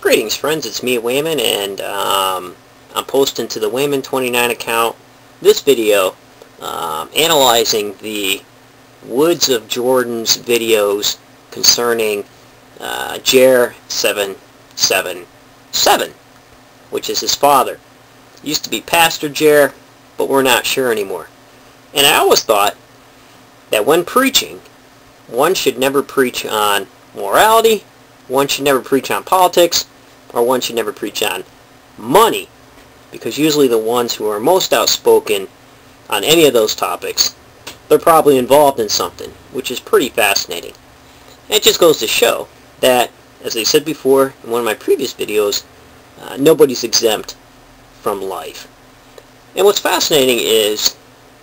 Greetings friends, it's me Wayman, and I'm posting to the Wayman29 account this video analyzing the Woods of Jordan's videos concerning Jer777, which is his father. Used to be Pastor Jer, but we're not sure anymore. And I always thought that when preaching, one should never preach on morality, one should never preach on politics, or one should never preach on money, because usually the ones who are most outspoken on any of those topics, they're probably involved in something, which is pretty fascinating. And it just goes to show that, as I said before in one of my previous videos, nobody's exempt from life. And what's fascinating is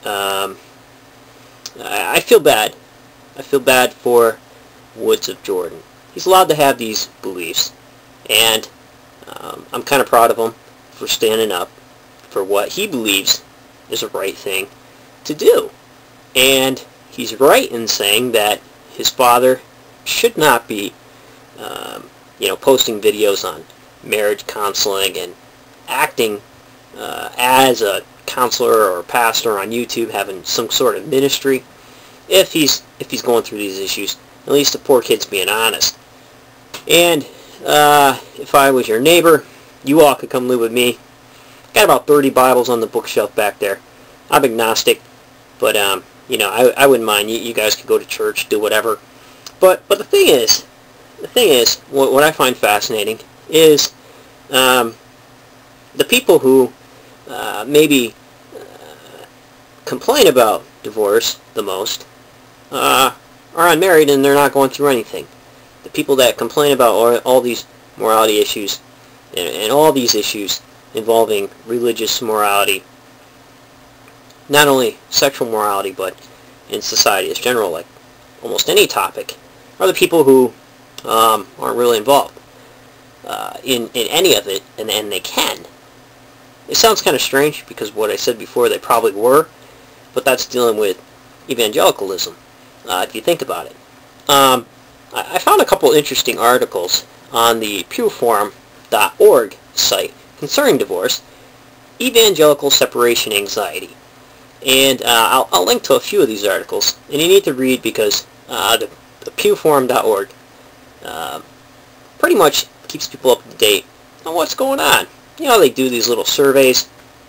I feel bad. I feel bad for Woods of Jordan. He's allowed to have these beliefs, and I'm kind of proud of him for standing up for what he believes is the right thing to do. And he's right in saying that his father should not be posting videos on marriage counseling and acting as a counselor or a pastor on YouTube, having some sort of ministry. If he's going through these issues, at least the poor kid's being honest. And if I was your neighbor, you all could come live with me. Got about 30 Bibles on the bookshelf back there. I'm agnostic, but I wouldn't mind. You guys could go to church, do whatever. But the thing is, what I find fascinating is the people who maybe complain about divorce the most are unmarried and they're not going through anything. The people that complain about all these morality issues and all these issues involving religious morality, not only sexual morality but in society as general, like almost any topic, are the people who aren't really involved in any of it, and they can. It sounds kind of strange because what I said before, they probably were, but that's dealing with evangelicalism, if you think about it. I found a couple interesting articles on the pureforum.org site concerning divorce, evangelical separation anxiety. And I'll link to a few of these articles, and you need to read because the pureforum.org pretty much keeps people up to date on what's going on. You know, they do these little surveys,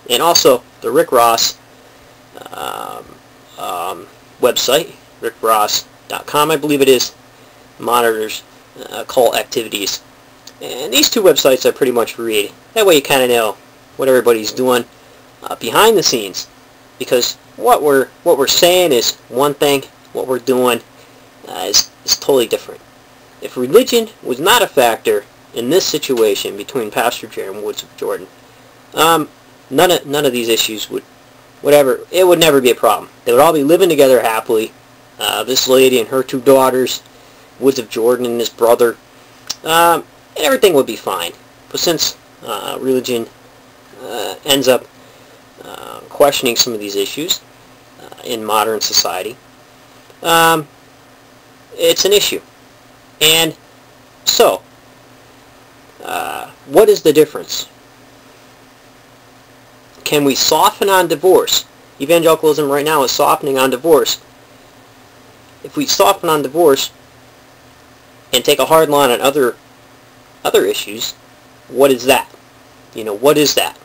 and also the Rick Ross website, rickross.com, I believe it is, monitors cult activities. And these two websites I pretty much read. That way you kind of know what everybody's doing behind the scenes, because what we're saying is one thing, what we're doing is totally different. If religion was not a factor in this situation between Pastor Jer and Woods of Jordan, none of these issues would never be a problem. They would all be living together happily. This lady and her two daughters, Woods of Jordan and his brother, and everything would be fine. But since religion ends up questioning some of these issues in modern society, it's an issue. And so, what is the difference? Can we soften on divorce? Evangelicalism right now is softening on divorce. If we soften on divorce and take a hard line on other issues, what is that? What is that?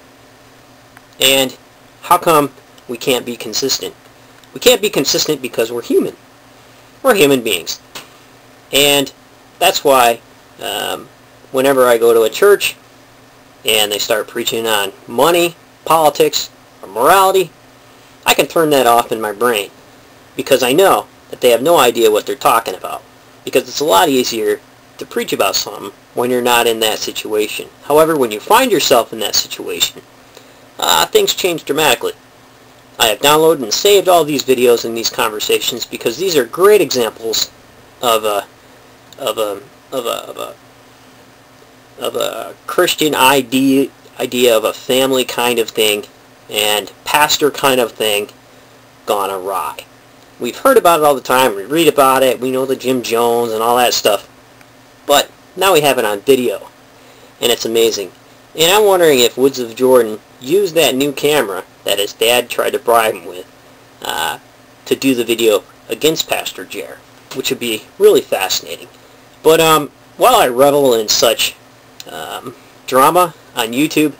And how come we can't be consistent? We can't be consistent because we're human. We're human beings. And that's why whenever I go to a church and they start preaching on money, politics, or morality, I can turn that off in my brain, because I know that they have no idea what they're talking about, because it's a lot easier to preach about something when you're not in that situation. However, when you find yourself in that situation, things change dramatically. I have downloaded and saved all these videos and these conversations because these are great examples of a Christian idea of a family kind of thing and pastor kind of thing gone awry. We've heard about it all the time, we read about it, we know the Jim Jones and all that stuff, but now we have it on video. and it's amazing. And I'm wondering if Woods of Jordan used that new camera that his dad tried to bribe him with to do the video against Pastor Jer, which would be really fascinating. But while I revel in such drama on YouTube,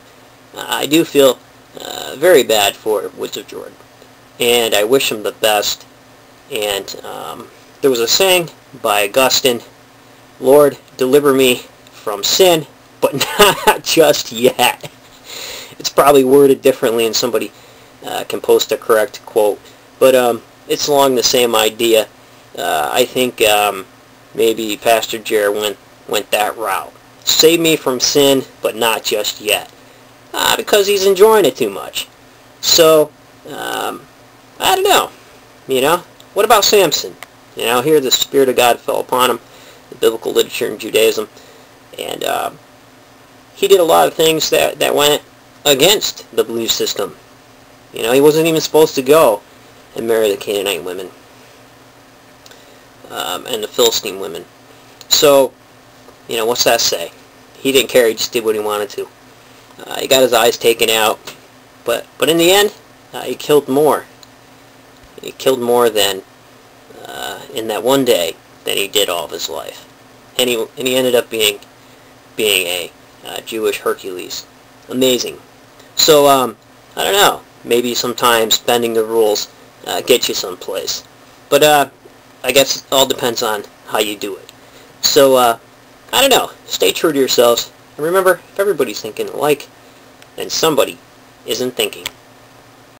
I do feel very bad for Woods of Jordan, and I wish him the best. And there was a saying by Augustin, "Lord, deliver me from sin, but not just yet." It's probably worded differently, and somebody can post a correct quote, but it's along the same idea. I think maybe Pastor Jer went that route. Save me from sin, but not just yet, because he's enjoying it too much. So I don't know. What about Samson? Here the Spirit of God fell upon him, the biblical literature in Judaism, and he did a lot of things that went against the belief system. He wasn't even supposed to go and marry the Canaanite women and the Philistine women. So, what's that say? He didn't care. He just did what he wanted to. He got his eyes taken out, but in the end, he killed more. He killed more than in that one day than he did all of his life, and he ended up being a Jewish Hercules. Amazing. So I don't know. Maybe sometimes bending the rules gets you someplace, but I guess it all depends on how you do it. So I don't know. Stay true to yourselves, and remember, if everybody's thinking alike, then somebody isn't thinking.